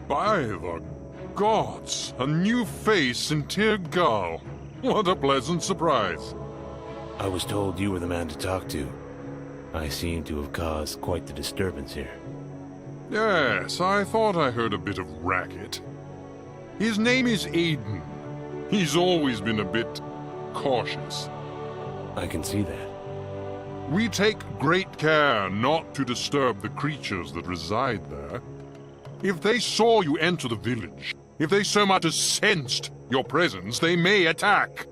By the gods, a new face in Tirgal. What a pleasant surprise. I was told you were the man to talk to. I seem to have caused quite the disturbance here. Yes, I thought I heard a bit of racket. His name is Aiden. He's always been a bit cautious. I can see that. We take great care not to disturb the creatures that reside there. If they saw you enter the village, if they so much as sensed your presence, they may attack.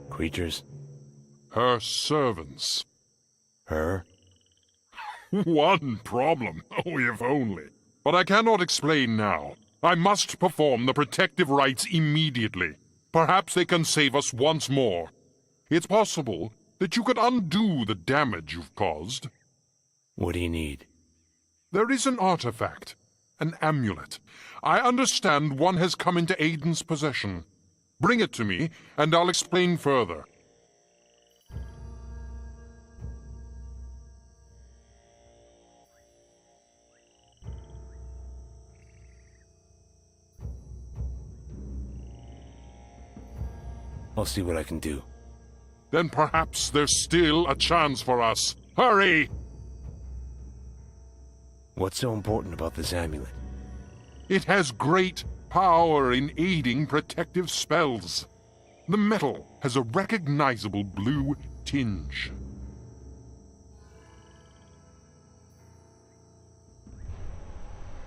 Creatures? Her servants. Her? One problem. Oh, if only. But I cannot explain now. I must perform the protective rites immediately. Perhaps they can save us once more. It's possible that you could undo the damage you've caused. What do you need? There is an artifact, an amulet. I understand one has come into Aiden's possession. Bring it to me, and I'll explain further. I'll see what I can do. Then perhaps there's still a chance for us. Hurry! What's so important about this amulet? It has great power in aiding protective spells. The metal has a recognizable blue tinge.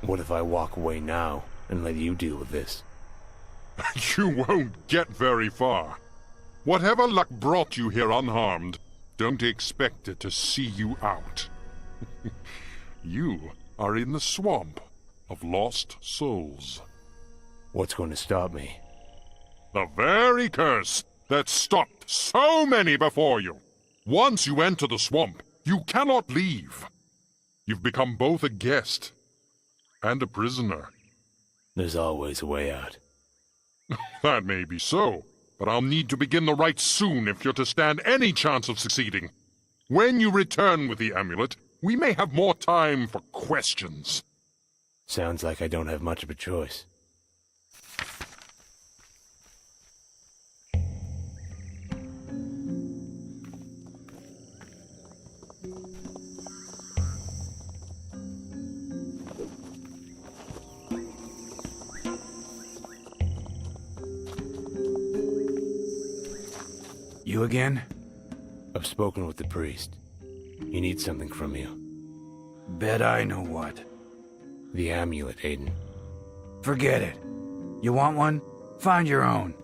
What if I walk away now and let you deal with this? You won't get very far. Whatever luck brought you here unharmed, don't expect it to see you out. You are in the swamp of lost souls. What's going to stop me? The very curse that stopped so many before you. Once you enter the swamp, you cannot leave. You've become both a guest and a prisoner. There's always a way out. That may be so, but I'll need to begin the rites soon if you're to stand any chance of succeeding. When you return with the amulet, we may have more time for questions. Sounds like I don't have much of a choice. You again? I've spoken with the priest. He needs something from you. Bet I know what. The amulet, Aiden. Forget it. You want one? Find your own.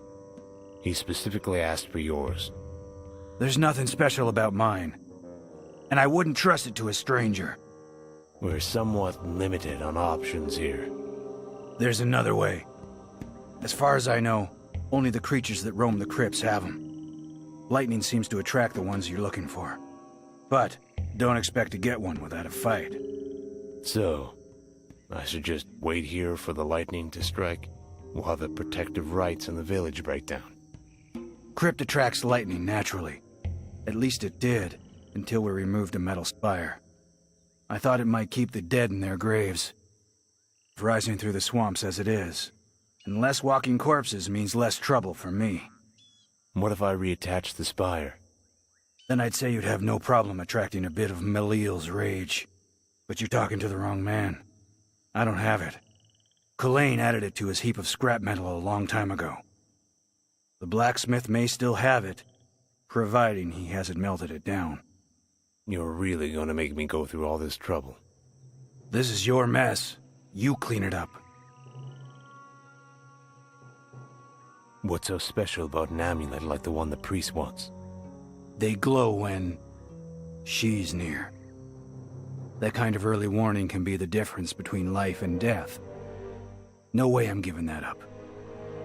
He specifically asked for yours. There's nothing special about mine. And I wouldn't trust it to a stranger. We're somewhat limited on options here. There's another way. As far as I know, only the creatures that roam the crypts have them. Lightning seems to attract the ones you're looking for. But don't expect to get one without a fight. So, I should just wait here for the lightning to strike, while the protective rites in the village break down. Crypt attracts lightning naturally. At least it did, until we removed a metal spire. I thought it might keep the dead in their graves. Rising through the swamps as it is. And less walking corpses means less trouble for me. What if I reattach the spire? Then I'd say you'd have no problem attracting a bit of Meliel's rage. But you're talking to the wrong man. I don't have it. Kulain added it to his heap of scrap metal a long time ago. The blacksmith may still have it, providing he hasn't melted it down. You're really gonna make me go through all this trouble? This is your mess. You clean it up. What's so special about an amulet like the one the priest wants? They glow when she's near. That kind of early warning can be the difference between life and death. No way I'm giving that up.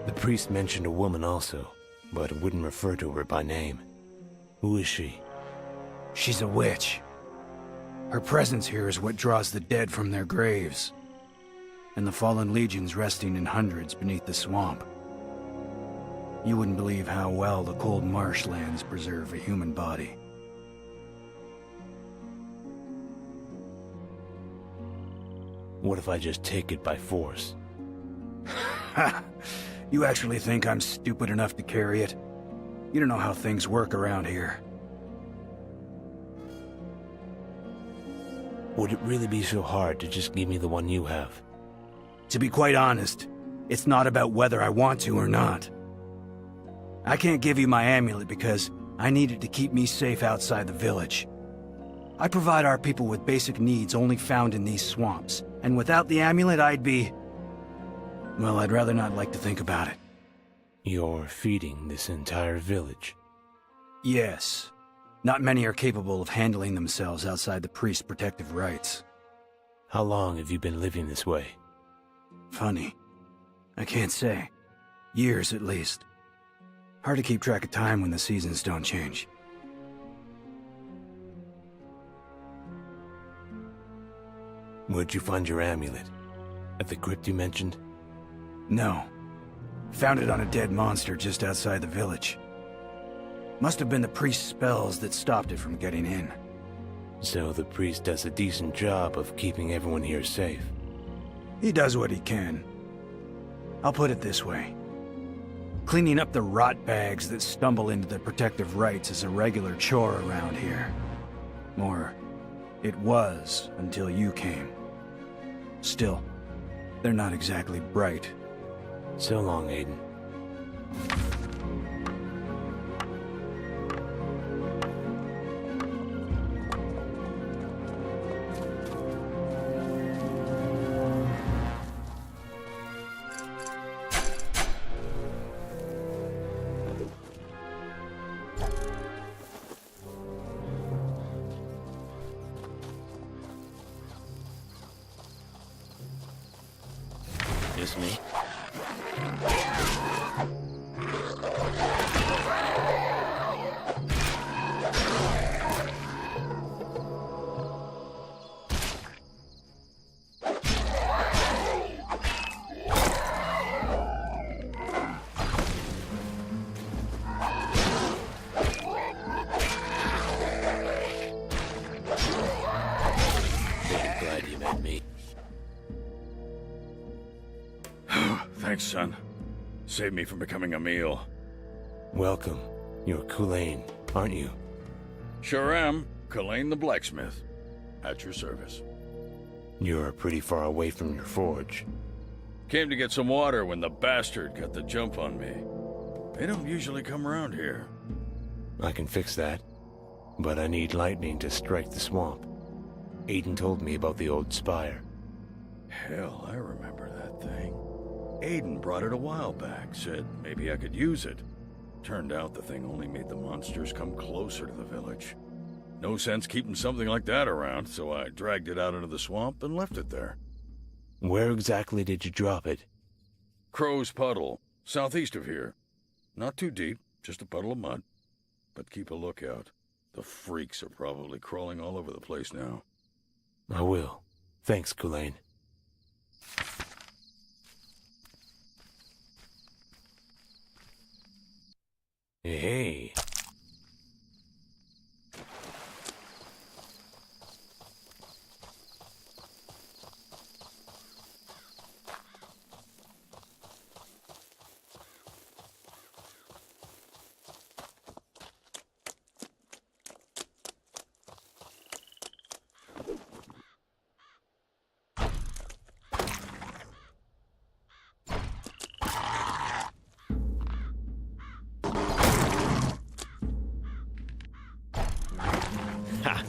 The priest mentioned a woman also, but wouldn't refer to her by name. Who is she? She's a witch. Her presence here is what draws the dead from their graves. And the fallen legions resting in hundreds beneath the swamp. You wouldn't believe how well the cold marshlands preserve a human body. What if I just take it by force? You actually think I'm stupid enough to carry it? You don't know how things work around here. Would it really be so hard to just give me the one you have? To be quite honest, it's not about whether I want to or not. I can't give you my amulet because I need it to keep me safe outside the village. I provide our people with basic needs only found in these swamps, and without the amulet I'd be... well, I'd rather not like to think about it. You're feeding this entire village. Yes. Not many are capable of handling themselves outside the priest's protective rites. How long have you been living this way? Funny. I can't say. Years, at least. Hard to keep track of time when the seasons don't change. Where'd you find your amulet? At the crypt you mentioned? No. Found it on a dead monster just outside the village. Must have been the priest's spells that stopped it from getting in. So the priest does a decent job of keeping everyone here safe. He does what he can. I'll put it this way. Cleaning up the rot bags that stumble into the protective rites is a regular chore around here. Or, it was until you came. Still, they're not exactly bright. So long, Aiden. Just me. Glad you met me. Thanks, son. Saved me from becoming a meal. Welcome. You're Kulain, aren't you? Sure am. Kulain the blacksmith. At your service. You're pretty far away from your forge. Came to get some water when the bastard got the jump on me. They don't usually come around here. I can fix that. But I need lightning to strike the swamp. Aiden told me about the old spire. Hell, I remember that thing. Aiden brought it a while back, said maybe I could use it. Turned out the thing only made the monsters come closer to the village. No sense keeping something like that around, so I dragged it out into the swamp and left it there. Where exactly did you drop it? Crow's Puddle, southeast of here. Not too deep, just a puddle of mud. But keep a lookout. The freaks are probably crawling all over the place now. I will. Thanks, Kulain. Hey. Ha!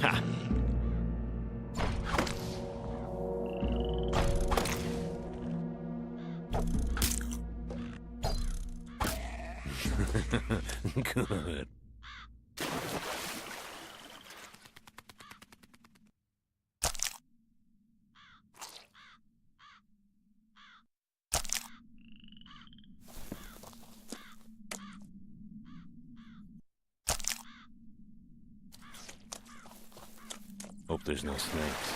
Ha! Good. Hope there's no snakes.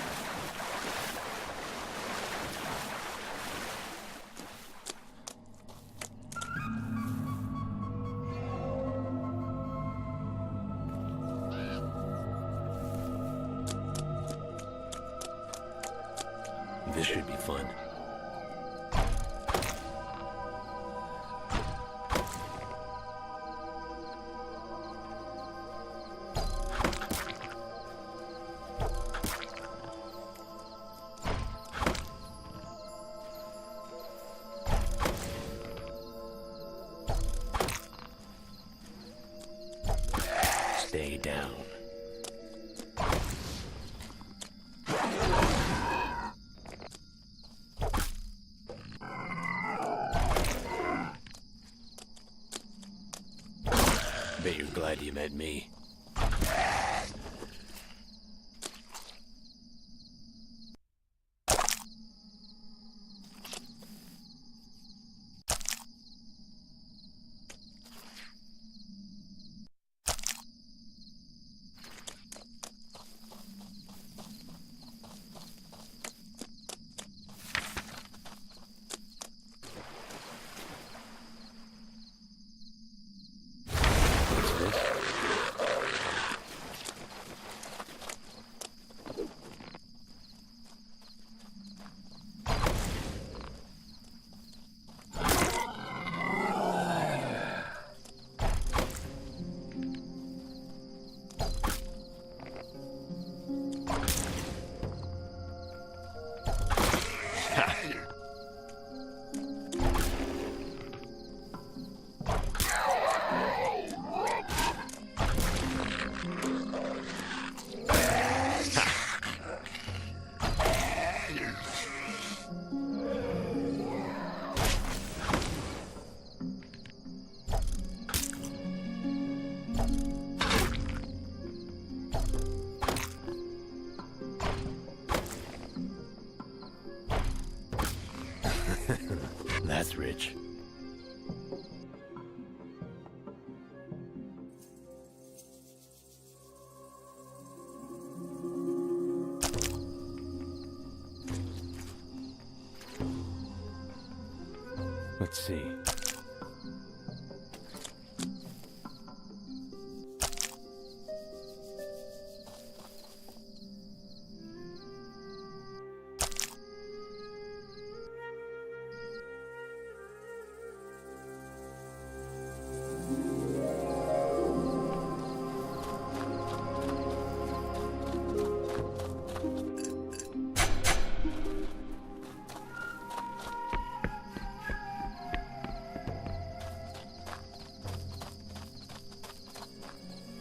This should be fun. Stay down. Bet you're glad you met me. What's this? That's rich. Let's see.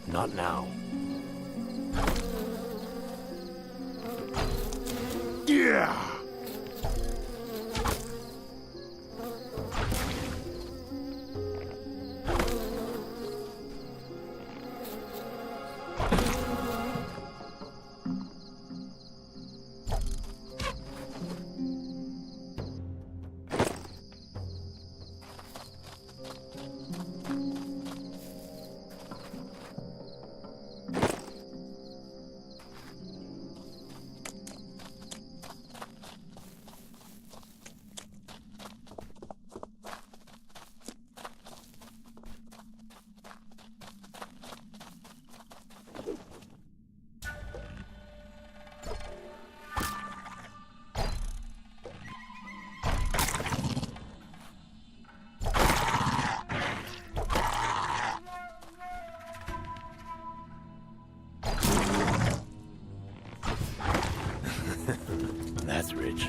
Not now. Yeah! That's rich.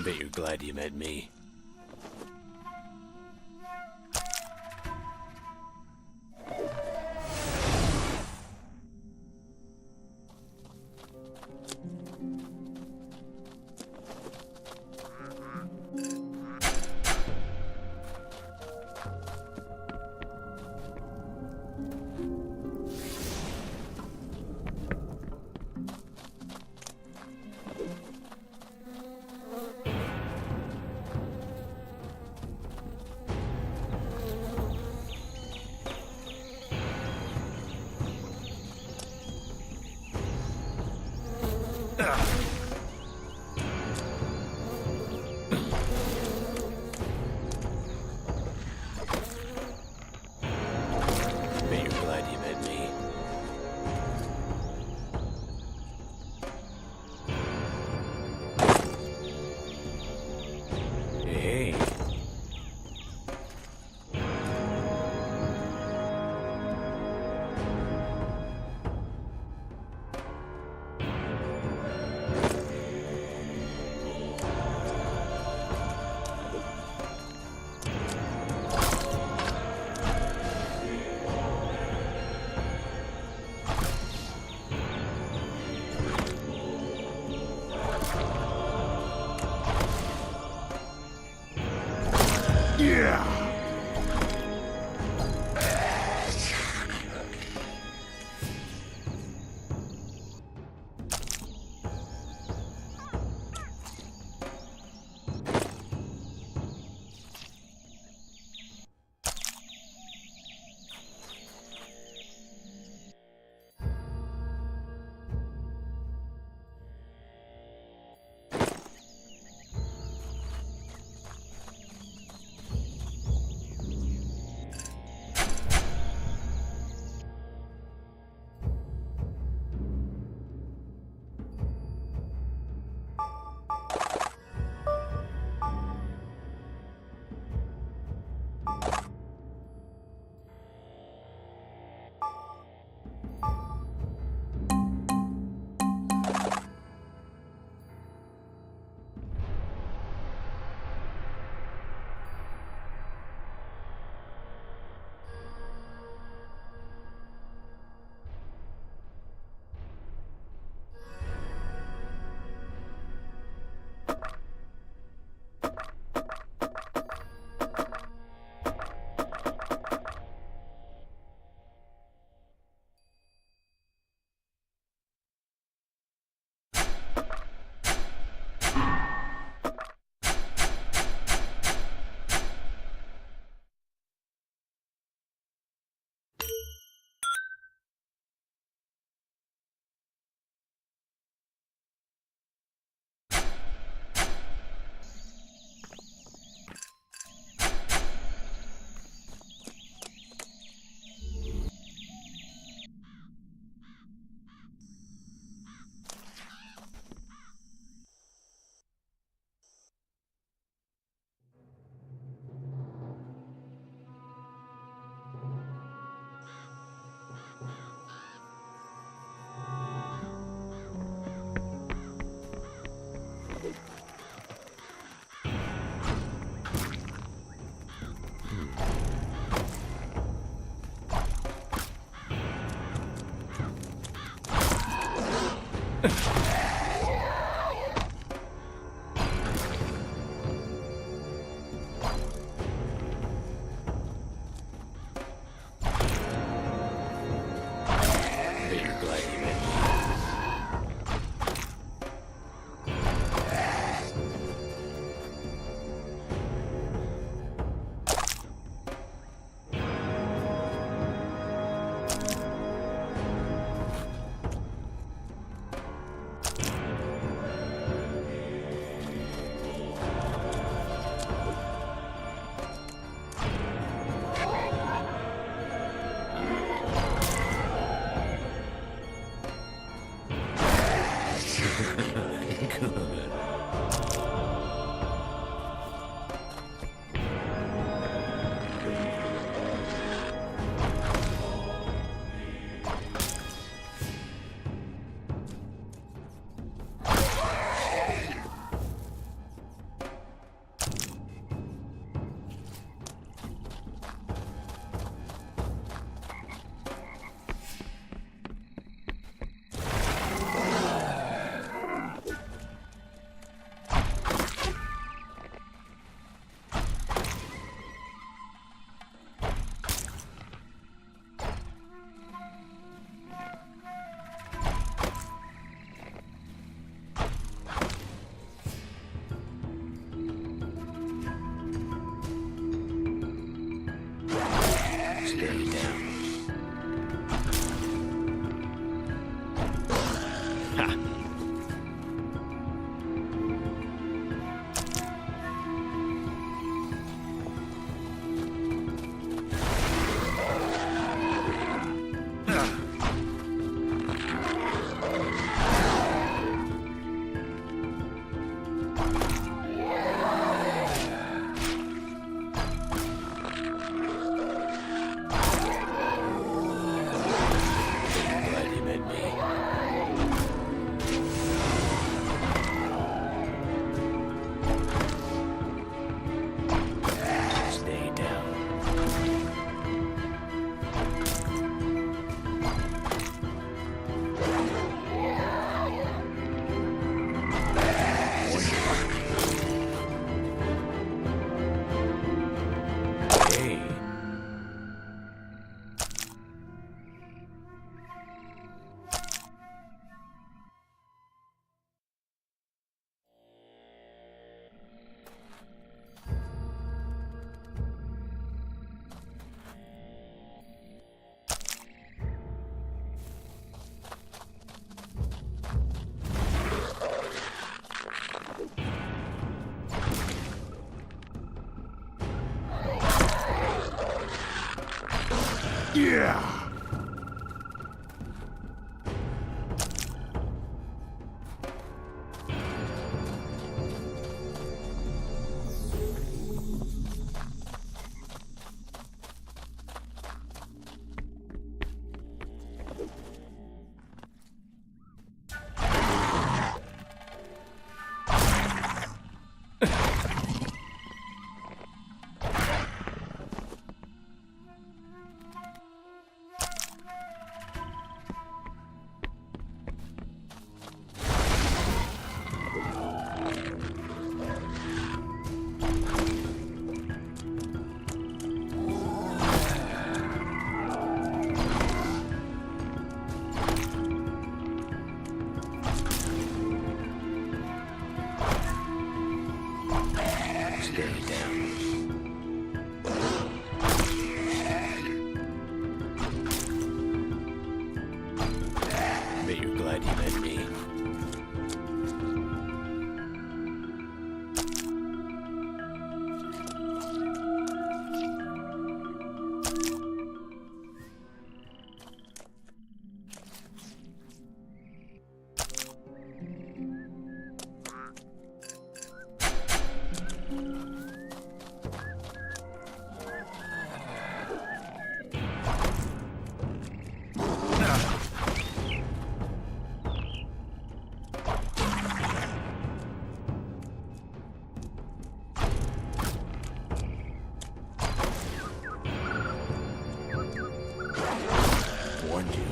Bet you're glad you met me. Bet you're glad you met me. Hey. Yeah! Stay down. Ha! Glad you met me. Stay down. Hey. Yeah! Stay down. Bet you're glad you met me. Warned you.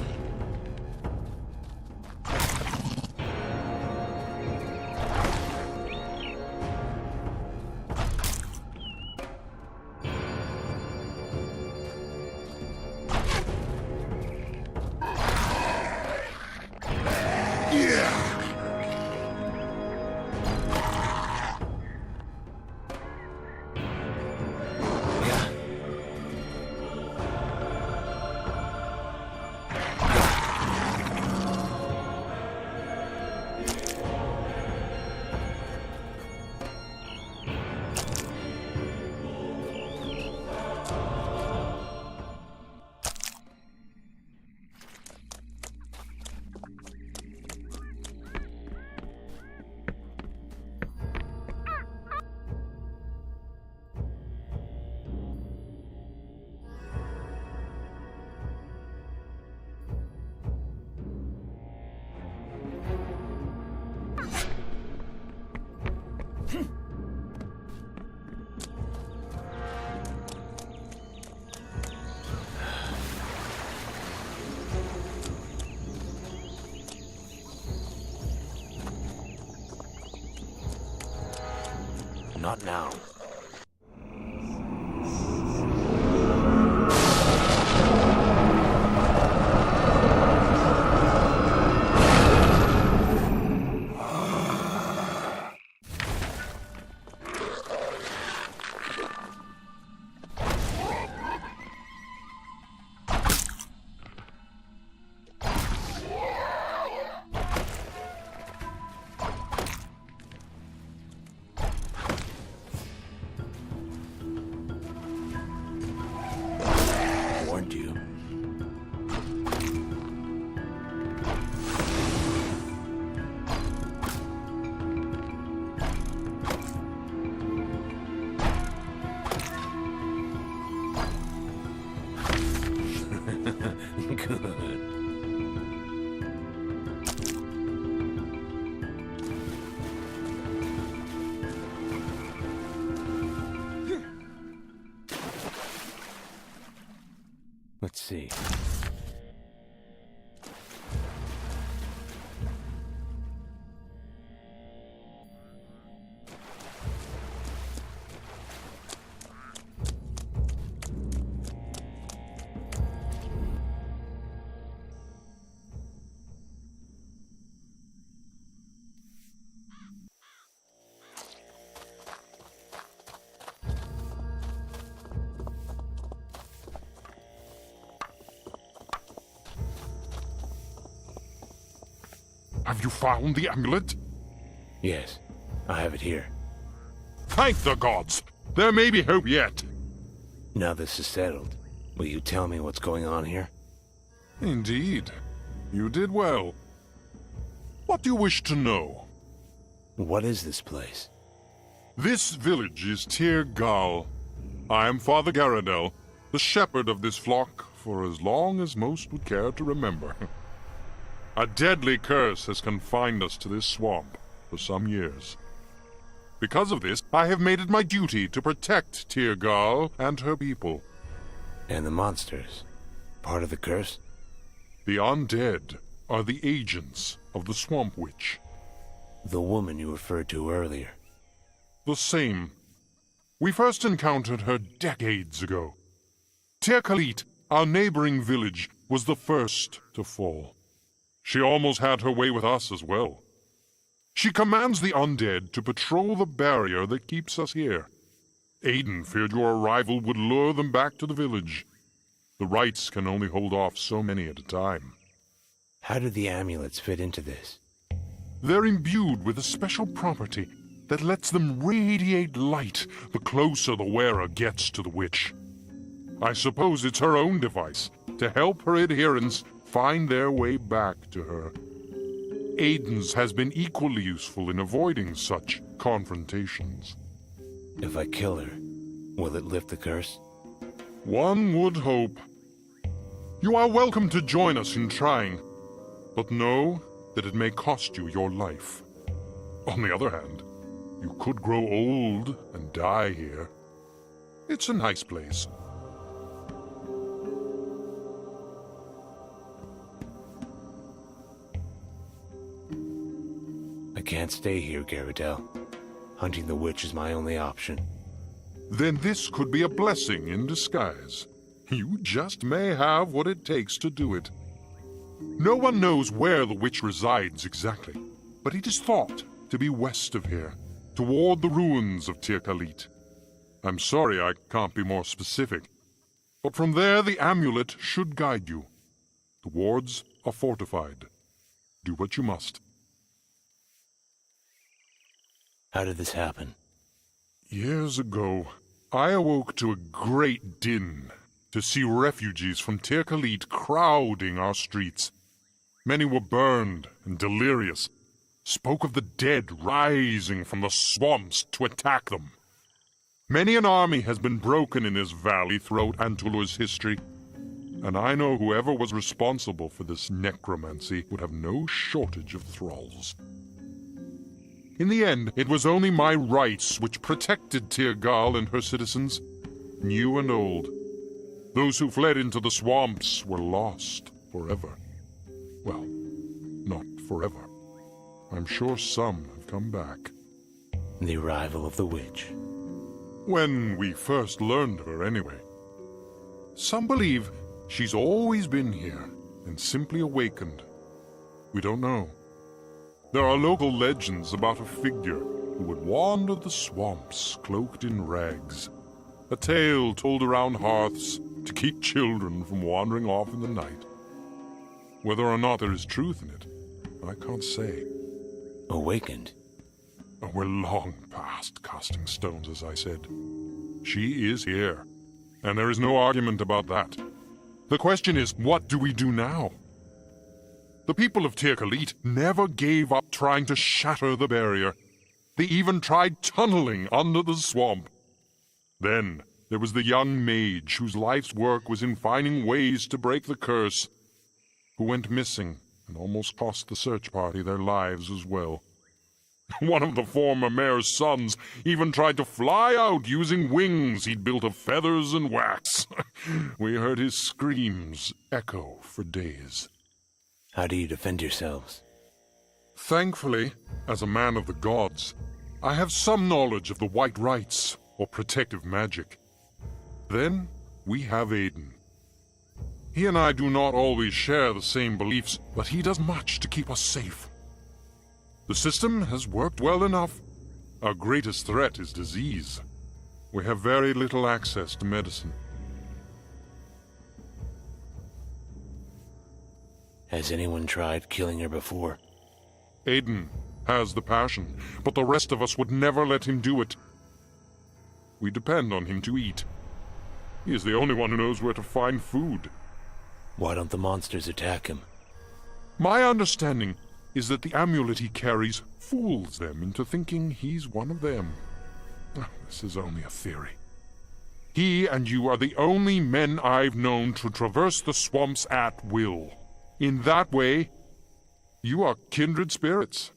Not now. Let's see. Have you found the amulet? Yes, I have it here. Thank the gods! There may be hope yet. Now this is settled, will you tell me what's going on here? Indeed. You did well. What do you wish to know? What is this place? This village is Tir Gal. I am Father Garadel, the shepherd of this flock for as long as most would care to remember. A deadly curse has confined us to this swamp for some years. Because of this, I have made it my duty to protect Tir Gal and her people. And the monsters? Part of the curse? The undead are the agents of the Swamp Witch. The woman you referred to earlier. The same. We first encountered her decades ago. Tir Khalit, our neighboring village, was the first to fall. She almost had her way with us as well. She commands the undead to patrol the barrier that keeps us here. Aiden feared your arrival would lure them back to the village. The rites can only hold off so many at a time. How do the amulets fit into this? They're imbued with a special property that lets them radiate light the closer the wearer gets to the witch. I suppose it's her own device to help her adherents find their way back to her. Aiden's has been equally useful in avoiding such confrontations. If I kill her, will it lift the curse? One would hope. You are welcome to join us in trying, but know that it may cost you your life. On the other hand, you could grow old and die here. It's a nice place. I can't stay here, Garadel. Hunting the witch is my only option. Then this could be a blessing in disguise. You just may have what it takes to do it. No one knows where the witch resides exactly, but it is thought to be west of here, toward the ruins of Tir Khalit. I'm sorry I can't be more specific, but from there the amulet should guide you. The wards are fortified. Do what you must. How did this happen? Years ago, I awoke to a great din to see refugees from Tir Khalit crowding our streets. Many were burned and delirious, spoke of the dead rising from the swamps to attack them. Many an army has been broken in this valley throughout Antulur's history, and I know whoever was responsible for this necromancy would have no shortage of thralls. In the end, it was only my rights which protected Tir Gal and her citizens, new and old. Those who fled into the swamps were lost forever. Well, not forever. I'm sure some have come back. The arrival of the witch. When we first learned of her, anyway. Some believe she's always been here and simply awakened. We don't know. There are local legends about a figure who would wander the swamps cloaked in rags. A tale told around hearths to keep children from wandering off in the night. Whether or not there is truth in it, I can't say. Awakened? We're long past casting stones, as I said. She is here, and there is no argument about that. The question is, what do we do now? The people of Tir Khalit never gave up trying to shatter the barrier. They even tried tunneling under the swamp. Then there was the young mage whose life's work was in finding ways to break the curse, who went missing and almost cost the search party their lives as well. One of the former mayor's sons even tried to fly out using wings he'd built of feathers and wax. We heard his screams echo for days. How do you defend yourselves? Thankfully, as a man of the gods, I have some knowledge of the white rites or protective magic. Then we have Aiden. He and I do not always share the same beliefs, but he does much to keep us safe. The system has worked well enough. Our greatest threat is disease. We have very little access to medicine. Has anyone tried killing her before? Aiden has the passion, but the rest of us would never let him do it. We depend on him to eat. He is the only one who knows where to find food. Why don't the monsters attack him? My understanding is that the amulet he carries fools them into thinking he's one of them. This is only a theory. He and you are the only men I've known to traverse the swamps at will. In that way, you are kindred spirits.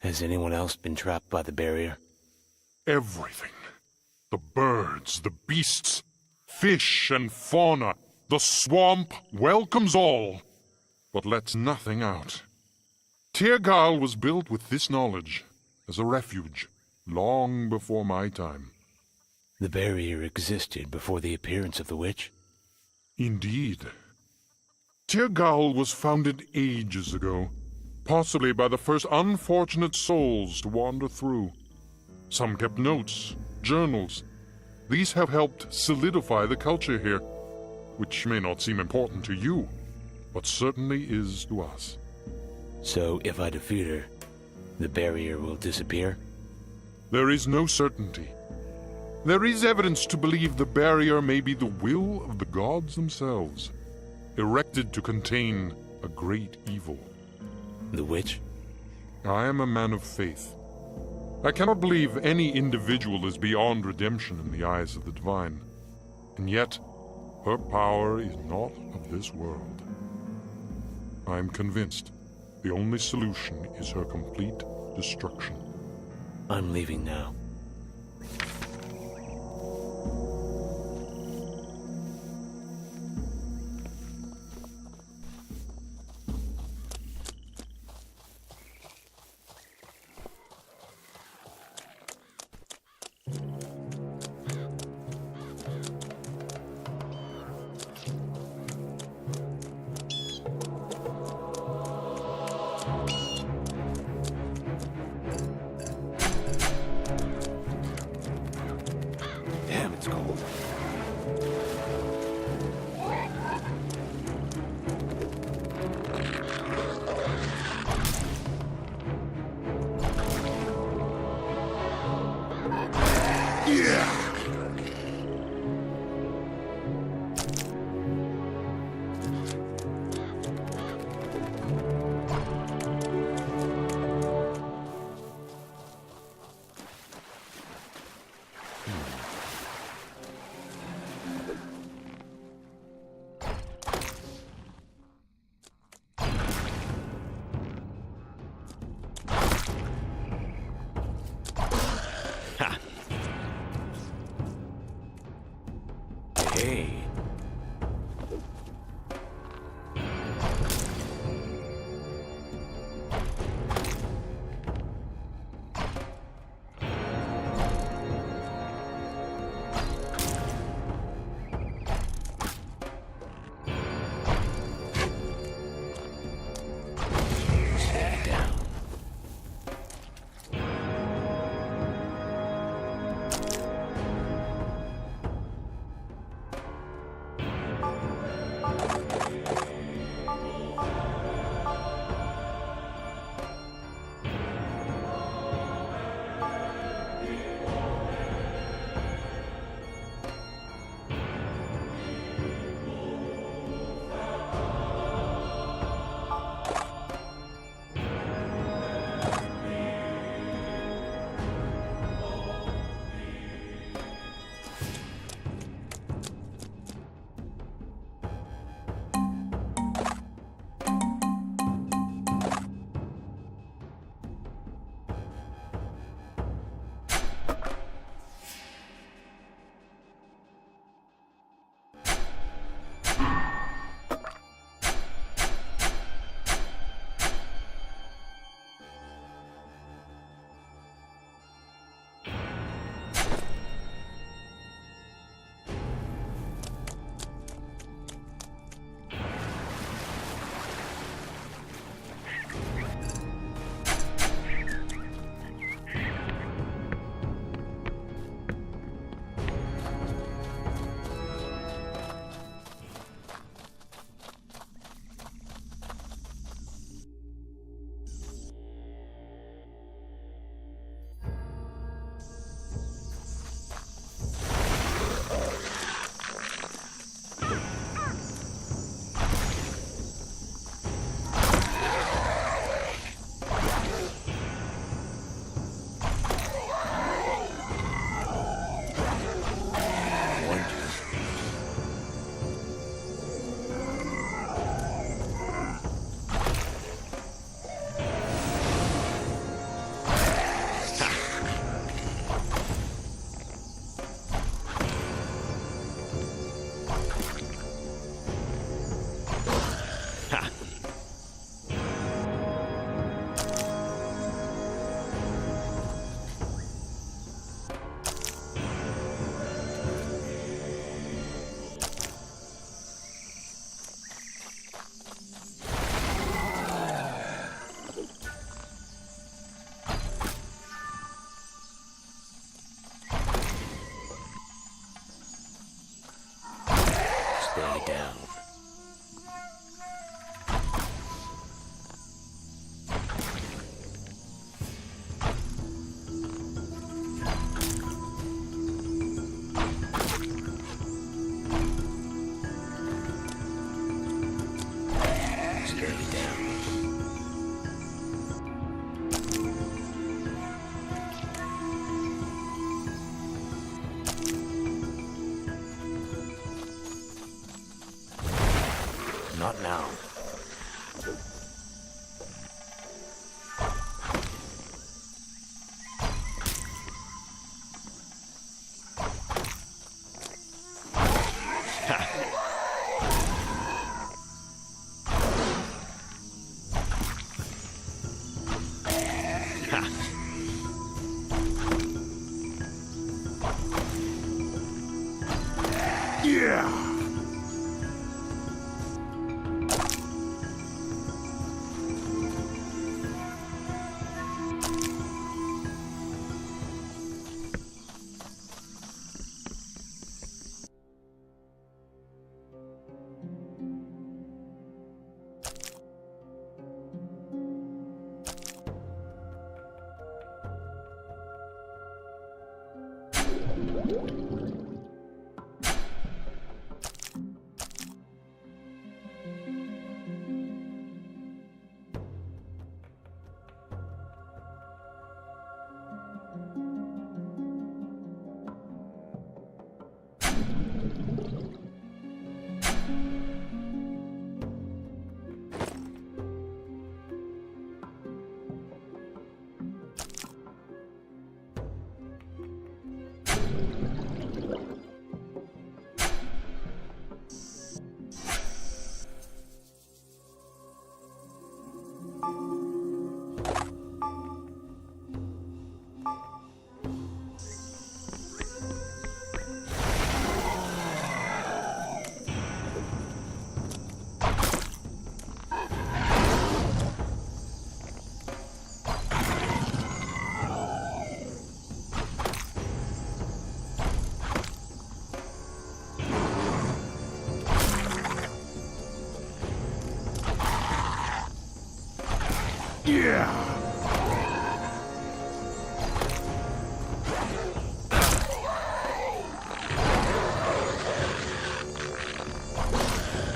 Has anyone else been trapped by the barrier? Everything. The birds, the beasts, fish and fauna. The swamp welcomes all, but lets nothing out. Tirgal was built with this knowledge as a refuge, long before my time. The barrier existed before the appearance of the witch? Indeed. Tirgal was founded ages ago, possibly by the first unfortunate souls to wander through. Some kept notes, journals. These have helped solidify the culture here, which may not seem important to you, but certainly is to us. So if I defeat her, the barrier will disappear? There is no certainty. There is evidence to believe the barrier may be the will of the gods themselves, erected to contain a great evil. The witch? I am a man of faith. I cannot believe any individual is beyond redemption in the eyes of the divine. And yet, her power is not of this world. I am convinced the only solution is her complete destruction. I'm leaving now. Damn, it's cold.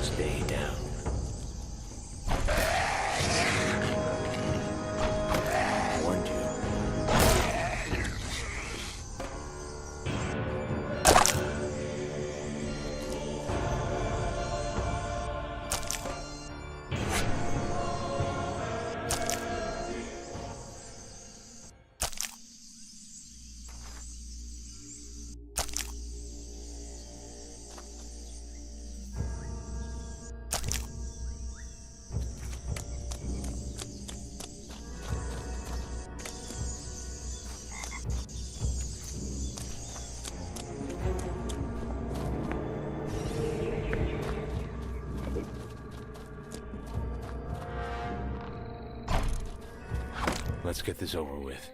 Stay down. Warned you. Let's get this over with.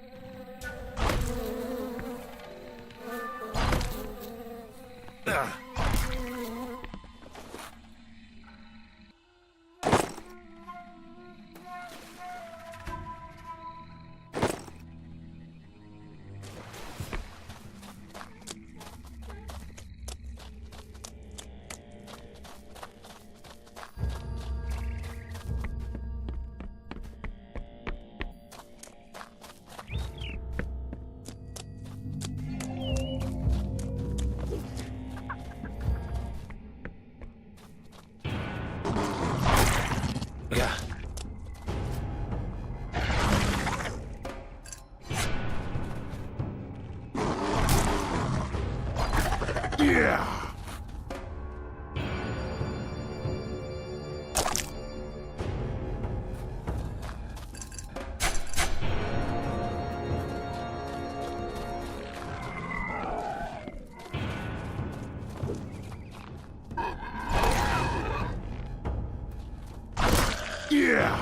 Yeah.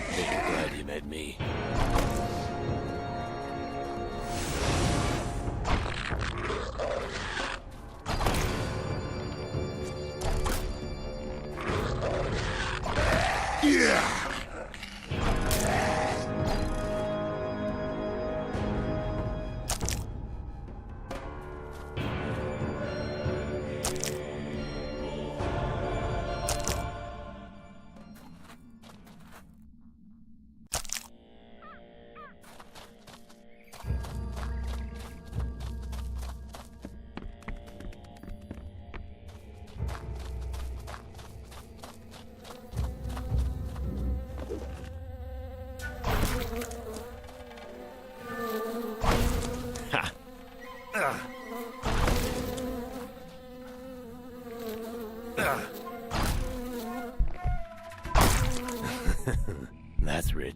Bet you're glad you met me. That's rich.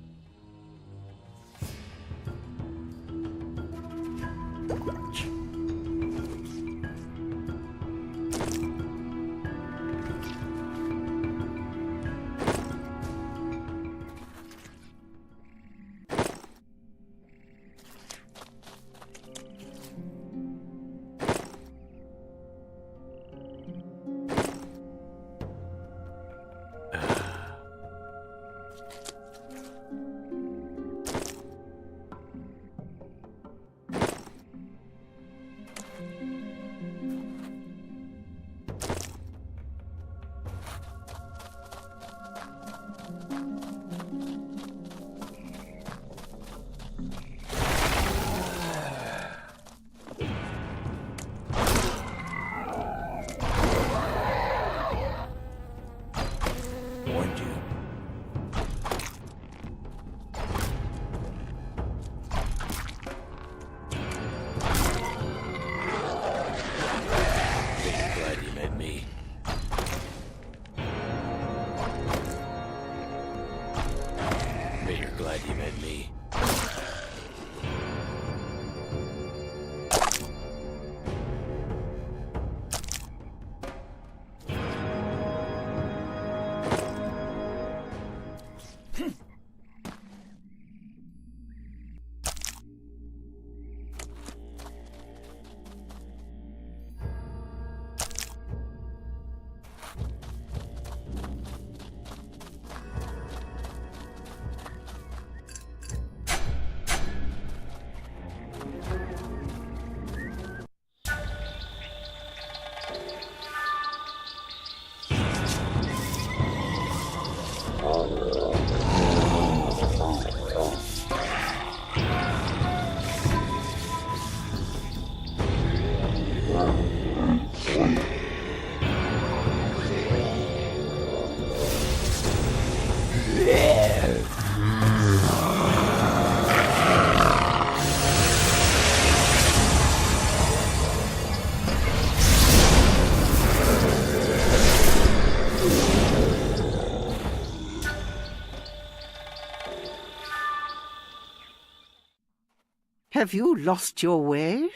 Have you lost your way?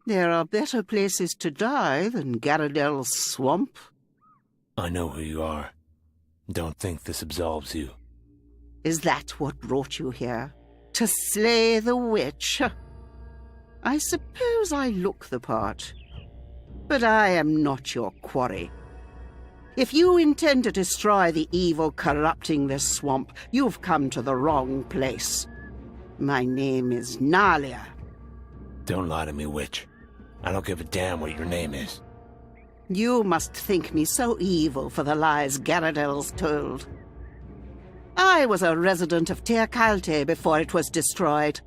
There are better places to die than Garradel's swamp. I know who you are. Don't think this absolves you. Is that what brought you here? To slay the witch? I suppose I look the part. But I am not your quarry. If you intend to destroy the evil corrupting this swamp, you've come to the wrong place. My name is Nalia. Don't lie to me, witch. I don't give a damn what your name is. You must think me so evil for the lies Garradel's told. I was a resident of Tir Calte before it was destroyed.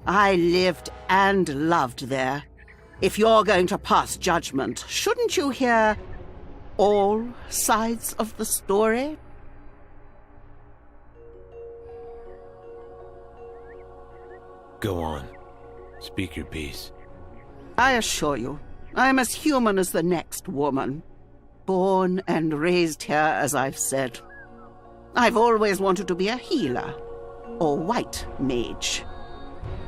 I lived and loved there. If you're going to pass judgment, shouldn't you hear all sides of the story? Go on. Speak your piece. I assure you, I'm as human as the next woman. Born and raised here, as I've said. I've always wanted to be a healer, or white mage.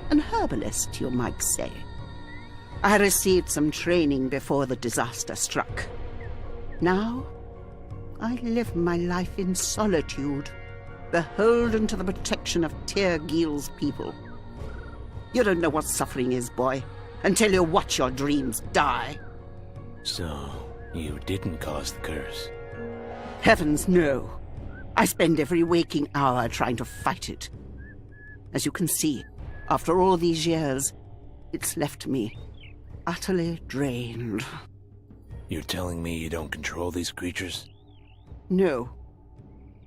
An herbalist, you might say. I received some training before the disaster struck. Now, I live my life in solitude, beholden to the protection of Tir Gil's people. You don't know what suffering is, boy, until you watch your dreams die. So, you didn't cause the curse? Heavens, no. I spend every waking hour trying to fight it. As you can see, after all these years, it's left me utterly drained. You're telling me you don't control these creatures? No.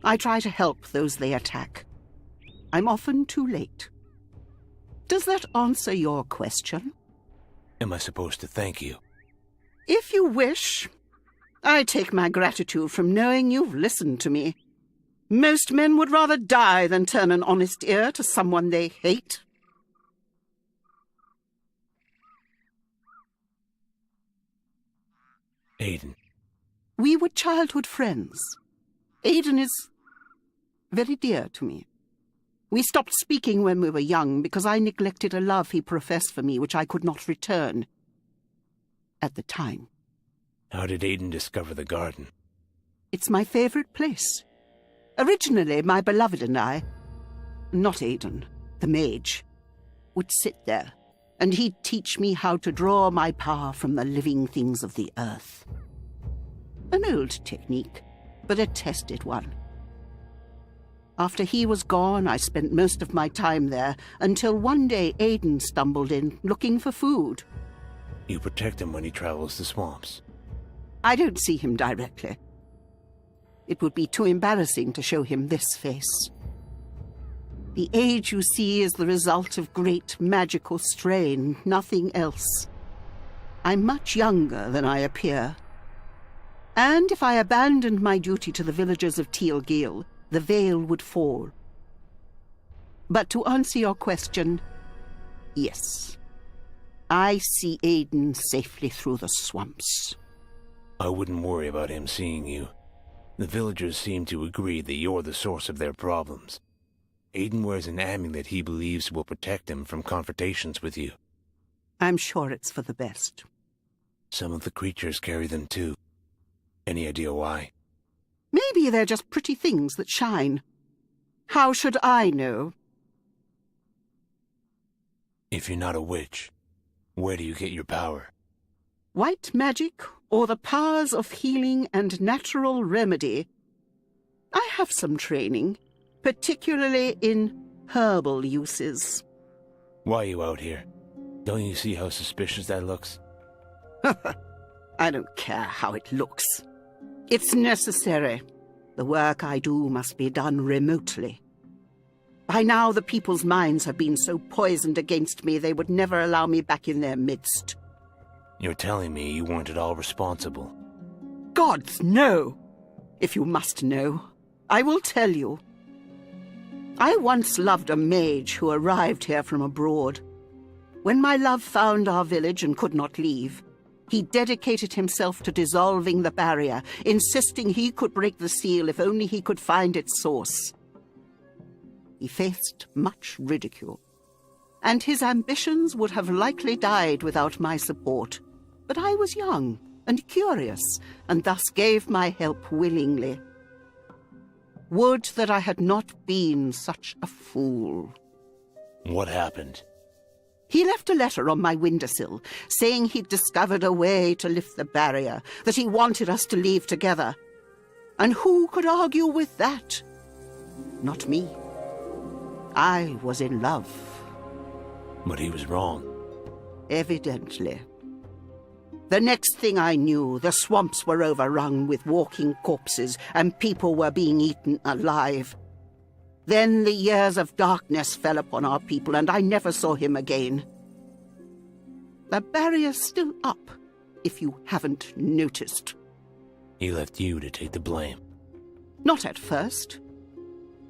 I try to help those they attack. I'm often too late. Does that answer your question? Am I supposed to thank you? If you wish. I take my gratitude from knowing you've listened to me. Most men would rather die than turn an honest ear to someone they hate. Aiden. We were childhood friends. Aiden is very dear to me. We stopped speaking when we were young because I neglected a love he professed for me which I could not return at the time. How did Aiden discover the garden? It's my favorite place. Originally, my beloved and I, not Aiden, the mage, would sit there, and he'd teach me how to draw my power from the living things of the earth. An old technique, but a tested one. After he was gone, I spent most of my time there, until one day Aiden stumbled in, looking for food. You protect him when he travels the swamps. I don't see him directly. It would be too embarrassing to show him this face. The age you see is the result of great magical strain, nothing else. I'm much younger than I appear. And if I abandoned my duty to the villagers of Tir Gil, the veil would fall. But to answer your question, yes. I see Aiden safely through the swamps. I wouldn't worry about him seeing you. The villagers seem to agree that you're the source of their problems. Aiden wears an amulet he believes will protect him from confrontations with you. I'm sure it's for the best. Some of the creatures carry them too. Any idea why? Maybe they're just pretty things that shine. How should I know? If you're not a witch, where do you get your power? White magic, or the powers of healing and natural remedy. I have some training, particularly in herbal uses. Why are you out here? Don't you see how suspicious that looks? I don't care how it looks. It's necessary. The work I do must be done remotely. By now the people's minds have been so poisoned against me they would never allow me back in their midst. You're telling me you weren't at all responsible? Gods, no! If you must know, I will tell you. I once loved a mage who arrived here from abroad. When my love found our village and could not leave, he dedicated himself to dissolving the barrier, insisting he could break the seal if only he could find its source. He faced much ridicule. and his ambitions would have likely died without my support. But I was young and curious, and thus gave my help willingly. Would that I had not been such a fool. What happened? He left a letter on my windowsill, saying he'd discovered a way to lift the barrier, that he wanted us to leave together. And who could argue with that? Not me. I was in love. But he was wrong. Evidently. The next thing I knew, the swamps were overrun with walking corpses, and people were being eaten alive. Then the years of darkness fell upon our people, and I never saw him again. The barrier's still up, if you haven't noticed. He left you to take the blame. Not at first.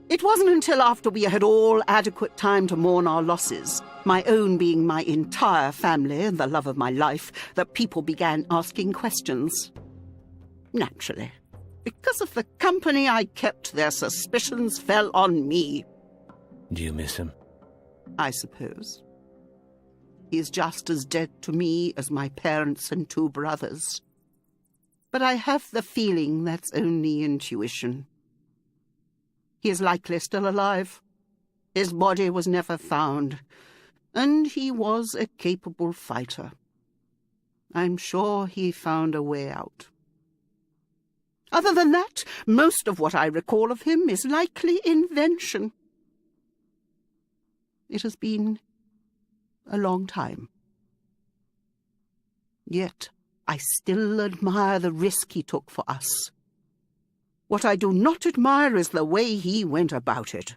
It wasn't until after we had all adequate time to mourn our losses, my own being my entire family and the love of my life, that people began asking questions. Naturally. Because of the company I kept, their suspicions fell on me. Do you miss him? I suppose. He's just as dead to me as my parents and 2 brothers. But I have the feeling that's only intuition. He is likely still alive. His body was never found, and he was a capable fighter. I'm sure he found a way out. Other than that, most of what I recall of him is likely invention. It has been a long time. Yet I still admire the risk he took for us. What I do not admire is the way he went about it.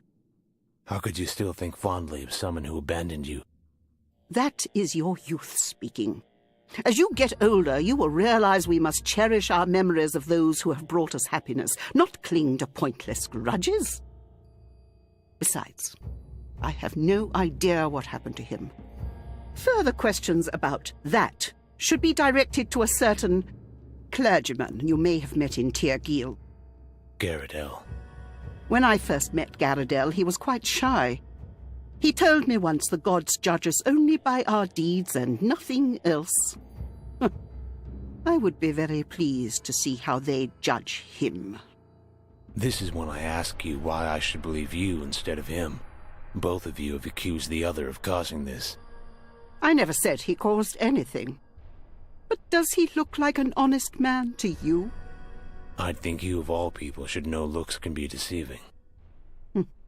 How could you still think fondly of someone who abandoned you? That is your youth speaking. As you get older, you will realize we must cherish our memories of those who have brought us happiness, not cling to pointless grudges. Besides, I have no idea what happened to him. Further questions about that should be directed to a certain clergyman you may have met in Tyrgil. Garradell. When I first met Garradell, he was quite shy. He told me once the gods judge us only by our deeds and nothing else. I would be very pleased to see how they judge him. This is when I ask you why I should believe you instead of him. Both of you have accused the other of causing this. I never said he caused anything. But does he look like an honest man to you? I'd think you of all people should know looks can be deceiving.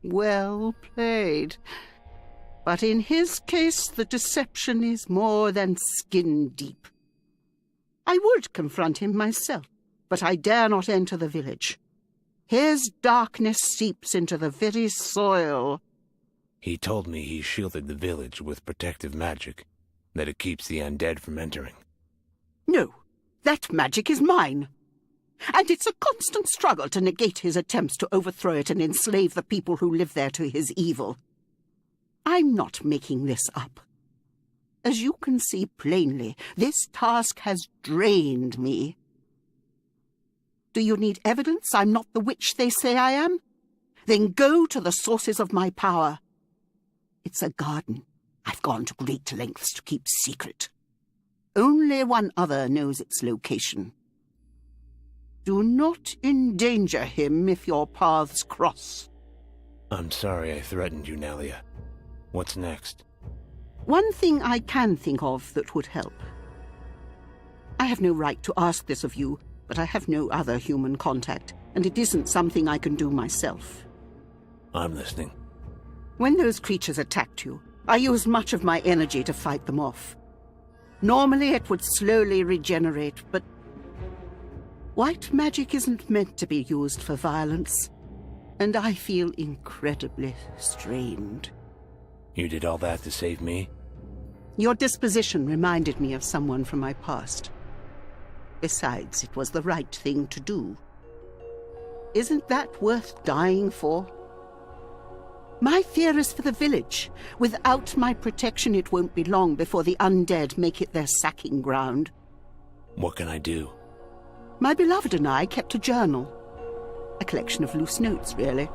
Well played. But in his case, the deception is more than skin deep. I would confront him myself, but I dare not enter the village. His darkness seeps into the very soil. He told me he shielded the village with protective magic, that it keeps the undead from entering. No, that magic is mine. And it's a constant struggle to negate his attempts to overthrow it and enslave the people who live there to his evil. I'm not making this up. As you can see plainly, this task has drained me. Do you need evidence I'm not the witch they say I am? Then go to the sources of my power. It's a garden I've gone to great lengths to keep secret. Only one other knows its location. Do not endanger him if your paths cross. I'm sorry I threatened you, Nelia. What's next? One thing I can think of that would help. I have no right to ask this of you, but I have no other human contact, and it isn't something I can do myself. I'm listening. When those creatures attacked you, I used much of my energy to fight them off. Normally it would slowly regenerate, but white magic isn't meant to be used for violence, and I feel incredibly strained. You did all that to save me? Your disposition reminded me of someone from my past. Besides, it was the right thing to do. Isn't that worth dying for? My fear is for the village. Without my protection, it won't be long before the undead make it their sacking ground. What can I do? My beloved and I kept a journal. A collection of loose notes, really.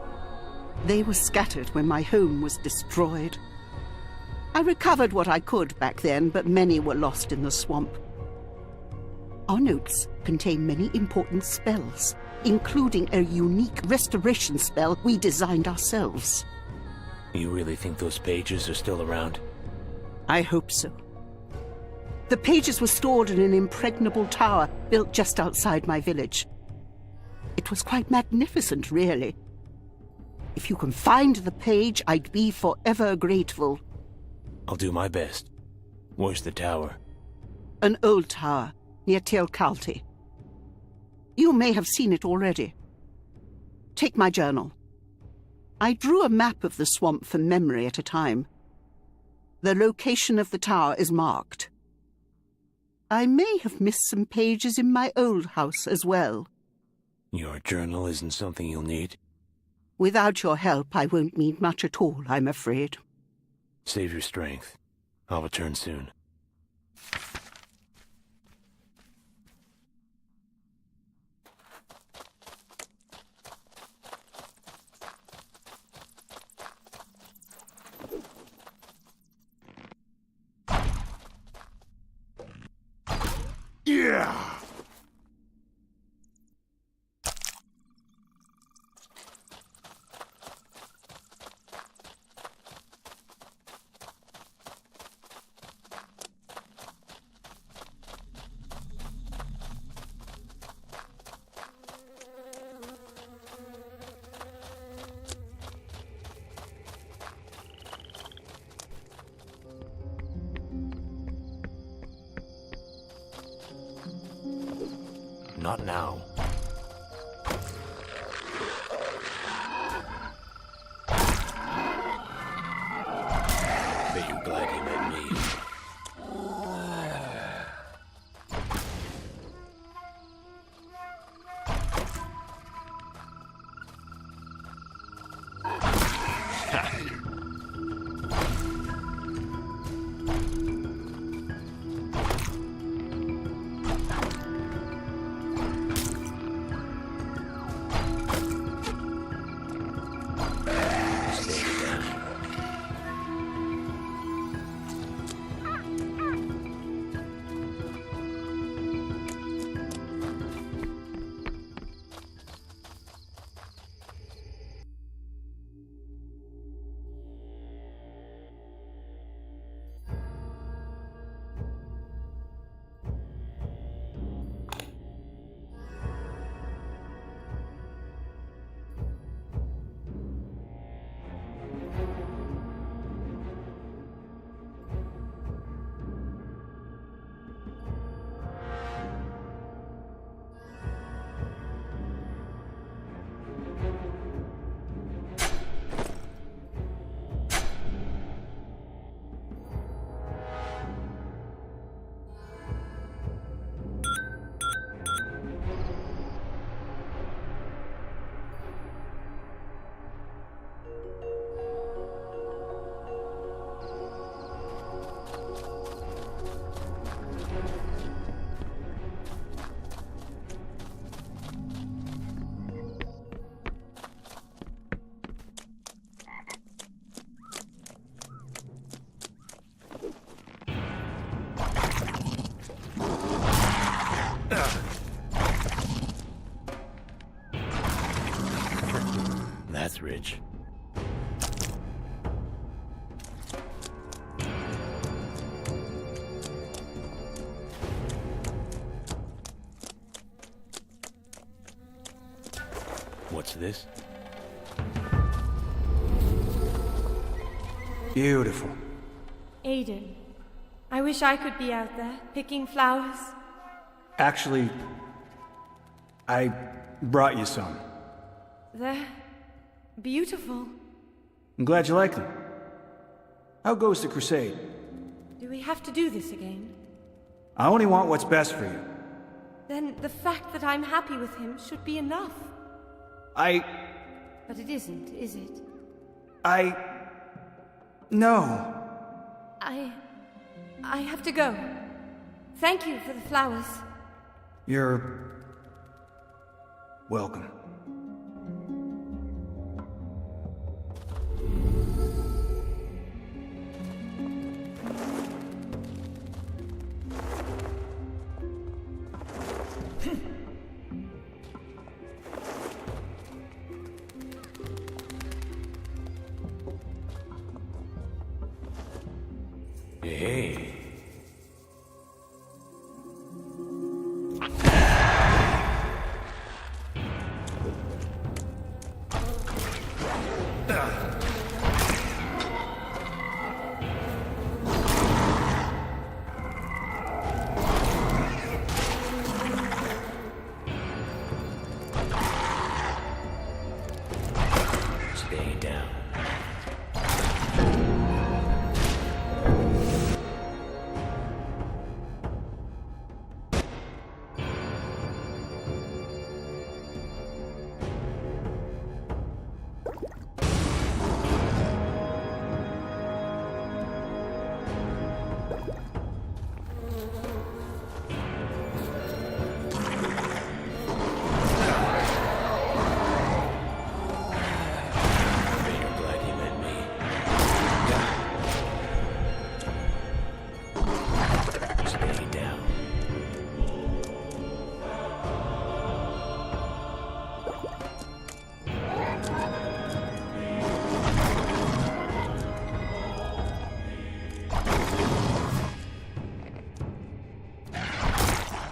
They were scattered when my home was destroyed. I recovered what I could back then, but many were lost in the swamp. Our notes contain many important spells, including a unique restoration spell we designed ourselves. You really think those pages are still around? I hope so. The pages were stored in an impregnable tower built just outside my village. It was quite magnificent, really. If you can find the page, I'd be forever grateful. I'll do my best. Where's the tower? An old tower near Teal'c. You may have seen it already. Take my journal. I drew a map of the swamp from memory at a time. The location of the tower is marked. I may have missed some pages in my old house as well. Your journal isn't something you'll need? Without your help, I won't need much at all, I'm afraid. Save your strength. I'll return soon. Yeah! Not now. Bet you're glad you met me. That's rich. What's this? Beautiful. Aiden, I wish I could be out there, picking flowers. Actually, I brought you some. They're beautiful. I'm glad you like them. How goes the crusade? Do we have to do this again? I only want what's best for you. Then the fact that I'm happy with him should be enough. But it isn't, is it? No. I have to go. Thank you for the flowers. You're welcome. Hey. Stay down. You're glad you met me. Stay down.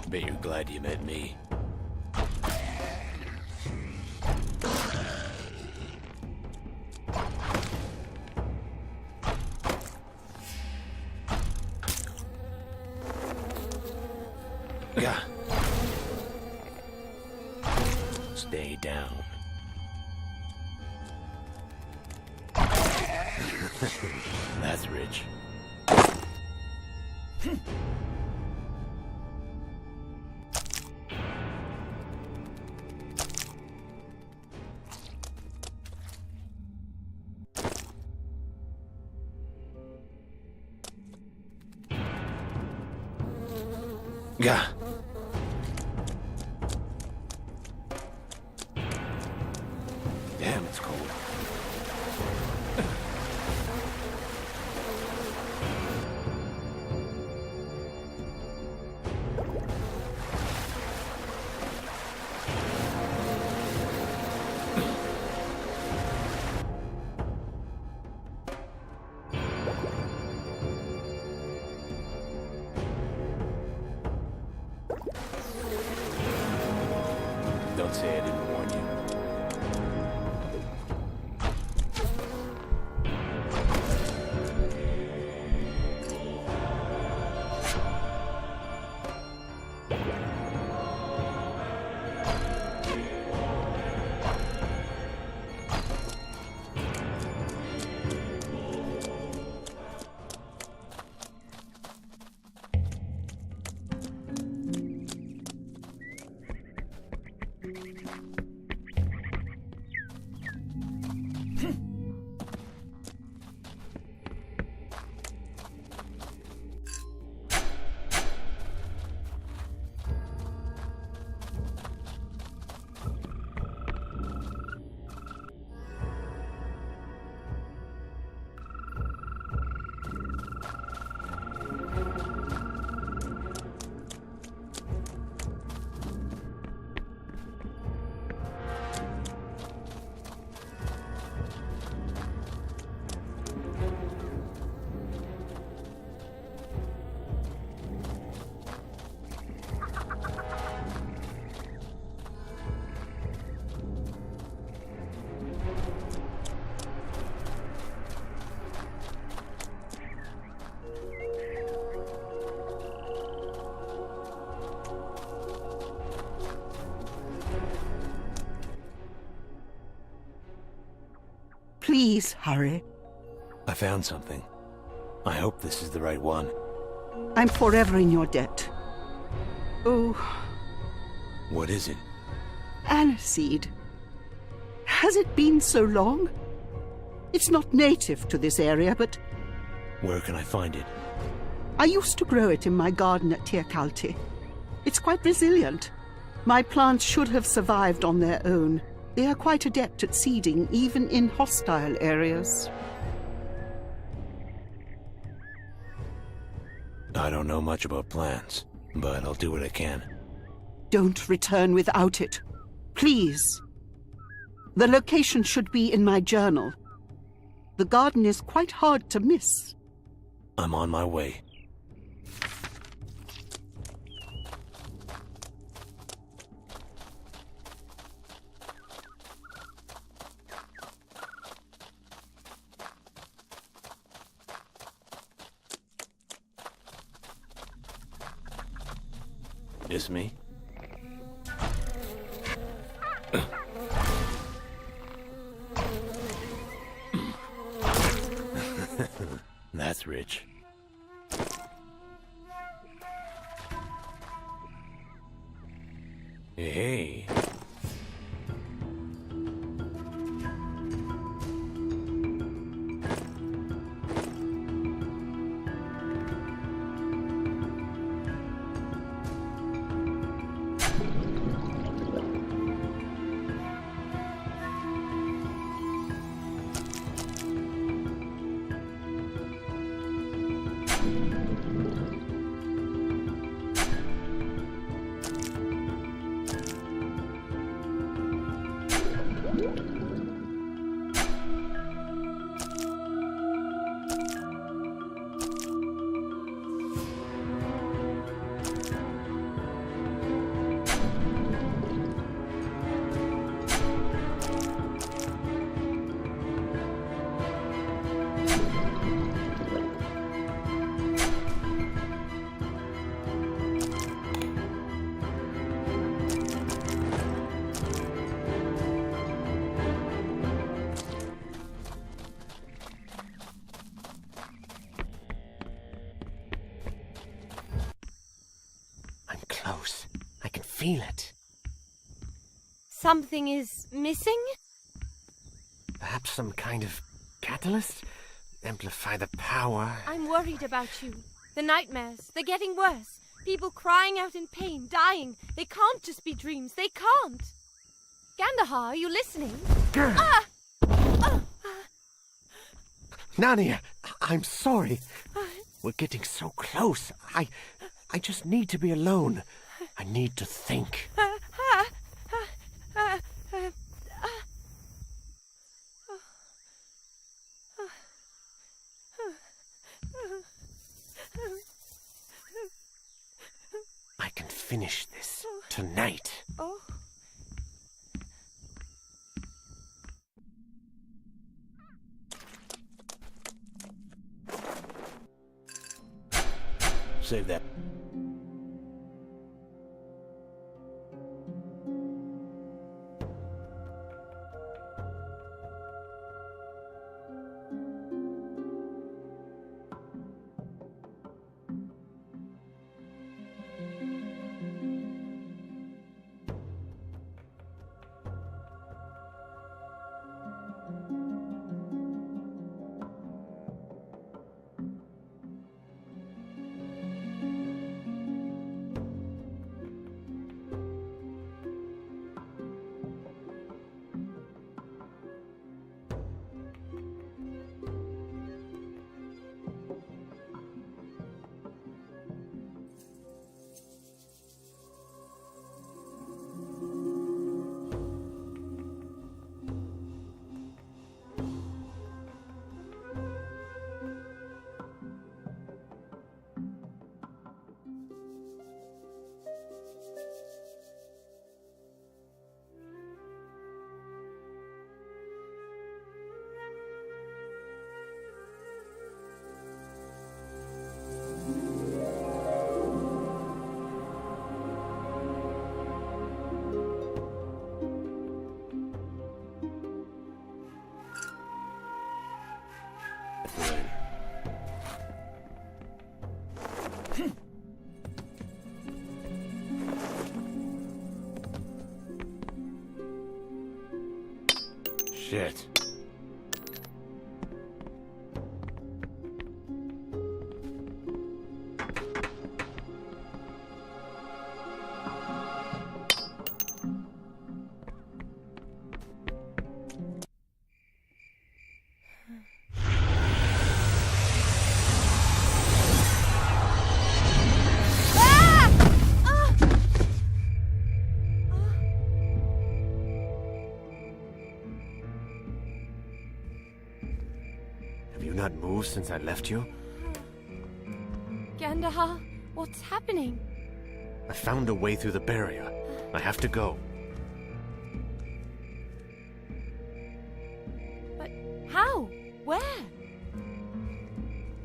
Bet you're glad you met me. Yeah. Stay down. That's rich. Yeah. Damn, it's cold. Don't say I didn't warn you. Please hurry. I found something. I hope this is the right one. I'm forever in your debt. Oh, What is it? aniseed. Has it been so long? It's not native to this area, but Where can I find it? I used to grow it in my garden at Tierkalti. It's quite resilient. My plants should have survived on their own. They are quite adept at seeding, even in hostile areas. I don't know much about plants, but I'll do what I can. Don't return without it. Please. The location should be in my journal. The garden is quite hard to miss. I'm on my way. It's me? That's rich. Hey. Close. I can feel it. Something is missing? Perhaps some kind of catalyst? Amplify the power. I'm worried about you. The nightmares, they're getting worse. People crying out in pain, dying. They can't just be dreams. They can't. Gandahar, are you listening? Narnia, I'm sorry. We're getting so close. I just need to be alone. I need to think. I can finish this tonight. Oh. Save that. Shit. not moved since I left you? Gandahar, what's happening? I found a way through the barrier. I have to go. But how? Where?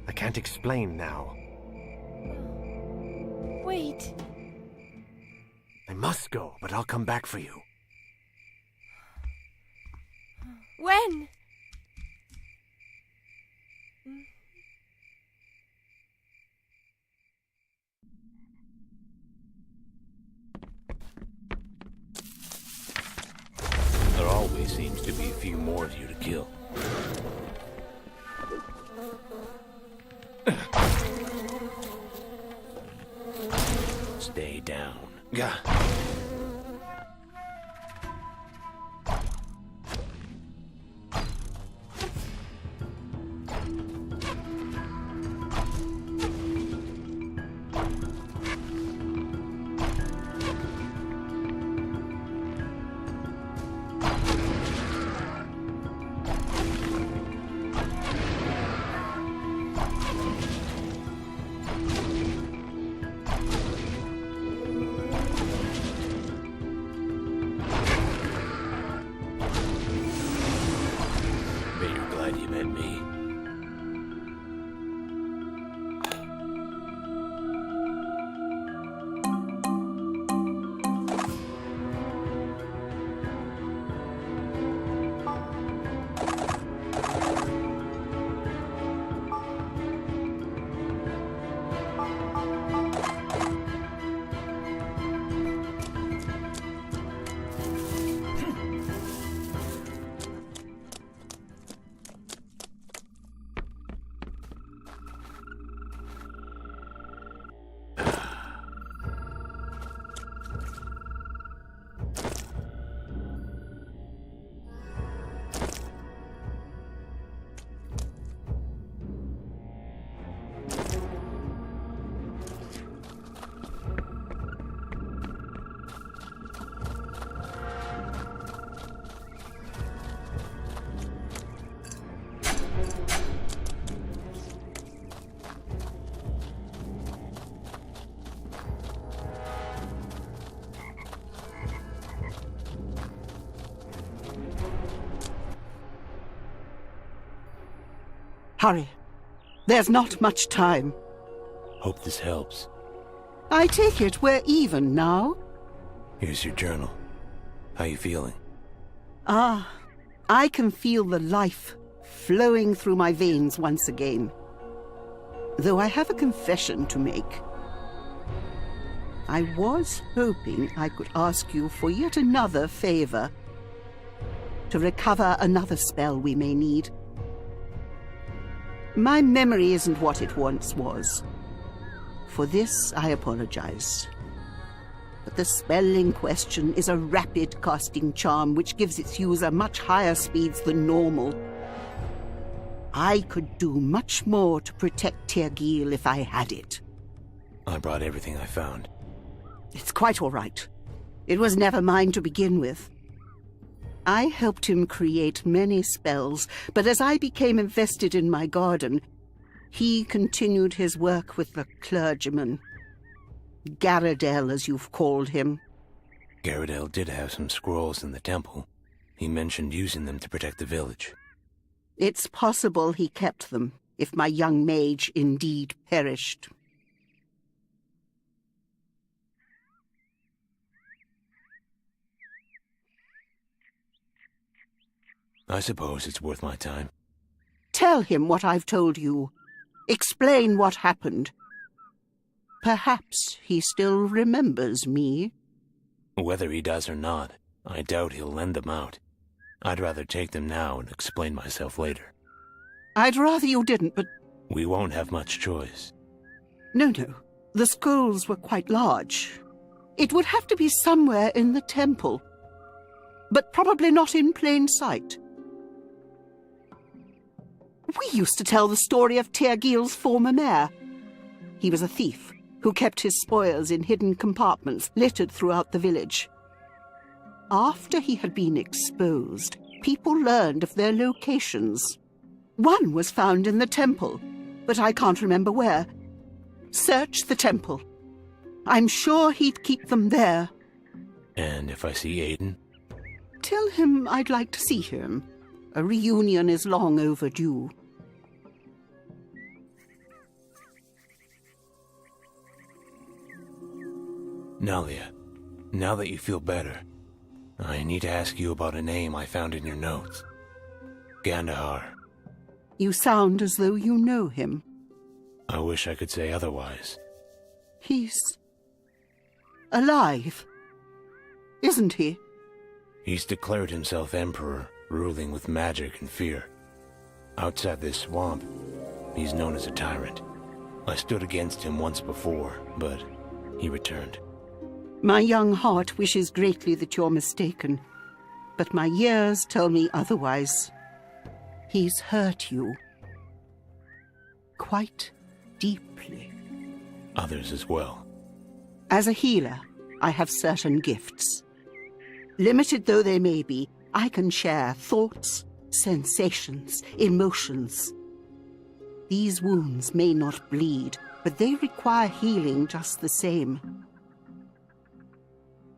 I can't explain now. Wait. I must go, but I'll come back for you. When? There always seems to be a few more of you to kill. Stay down. Gah. Glad you met me. Hurry. There's not much time. Hope this helps. I take it we're even now? Here's your journal. How you feeling? Ah, I can feel the life flowing through my veins once again. Though I have a confession to make. I was hoping I could ask you for yet another favor. To recover another spell we may need. My memory isn't what it once was. For this, I apologize. But the spell in question is a rapid casting charm which gives its user much higher speeds than normal. I could do much more to protect Tergil if I had it. I brought everything I found. It's quite all right. It was never mine to begin with. I helped him create many spells, but as I became invested in my garden, he continued his work with the clergyman. Garadel, as you've called him. Garadel did have some scrolls in the temple. He mentioned using them to protect the village. It's possible he kept them, if my young mage indeed perished. I suppose it's worth my time. Tell him what I've told you. Explain what happened. Perhaps he still remembers me. Whether he does or not, I doubt he'll lend them out. I'd rather take them now and explain myself later. I'd rather you didn't, but... We won't have much choice. No. The scrolls were quite large. It would have to be somewhere in the temple. But probably not in plain sight. We used to tell the story of Tergil's former mayor. He was a thief who kept his spoils in hidden compartments littered throughout the village. After he had been exposed, people learned of their locations. One was found in the temple, but I can't remember where. Search the temple. I'm sure he'd keep them there. And if I see Aiden? Tell him I'd like to see him. A reunion is long overdue. Nalia, now that you feel better, I need to ask you about a name I found in your notes. Gandahar. You sound as though you know him. I wish I could say otherwise. He's alive, isn't he? He's declared himself emperor, ruling with magic and fear. Outside this swamp, he's known as a tyrant. I stood against him once before, but he returned. My young heart wishes greatly that you're mistaken, but my years tell me otherwise. He's hurt you. Quite deeply. Others as well. As a healer, I have certain gifts. Limited though they may be, I can share thoughts, sensations, emotions. These wounds may not bleed, but they require healing just the same.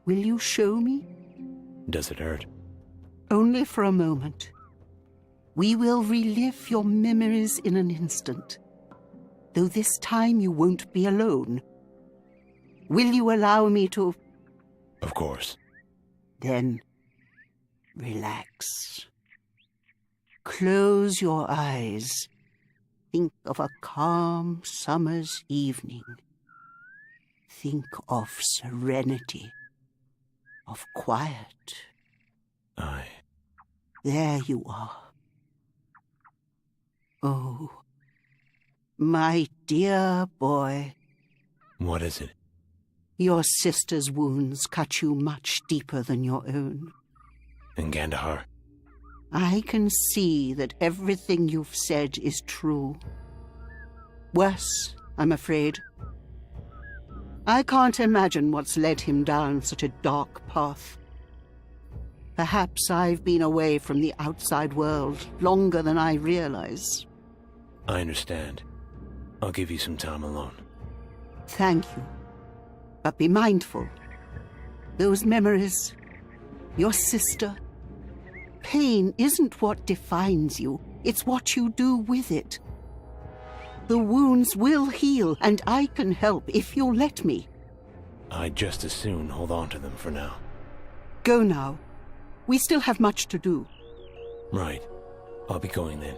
Will you show me? Does it hurt? Only for a moment. We will relive your memories in an instant, though this time you won't be alone. Will you allow me to... Of course. Then, relax. Close your eyes. Think of a calm summer's evening. Think of serenity, of quiet. There you are. Oh, my dear boy. What is it? Your sister's wounds cut you much deeper than your own. And Gandahar? I can see that everything you've said is true. Worse, I'm afraid. I can't imagine what's led him down such a dark path. Perhaps I've been away from the outside world longer than I realize. I understand. I'll give you some time alone. Thank you. But be mindful. Those memories, your sister. Pain isn't what defines you, it's what you do with it. The wounds will heal, and I can help if you'll let me. I'd just as soon hold on to them for now. Go now. We still have much to do. Right. I'll be going then.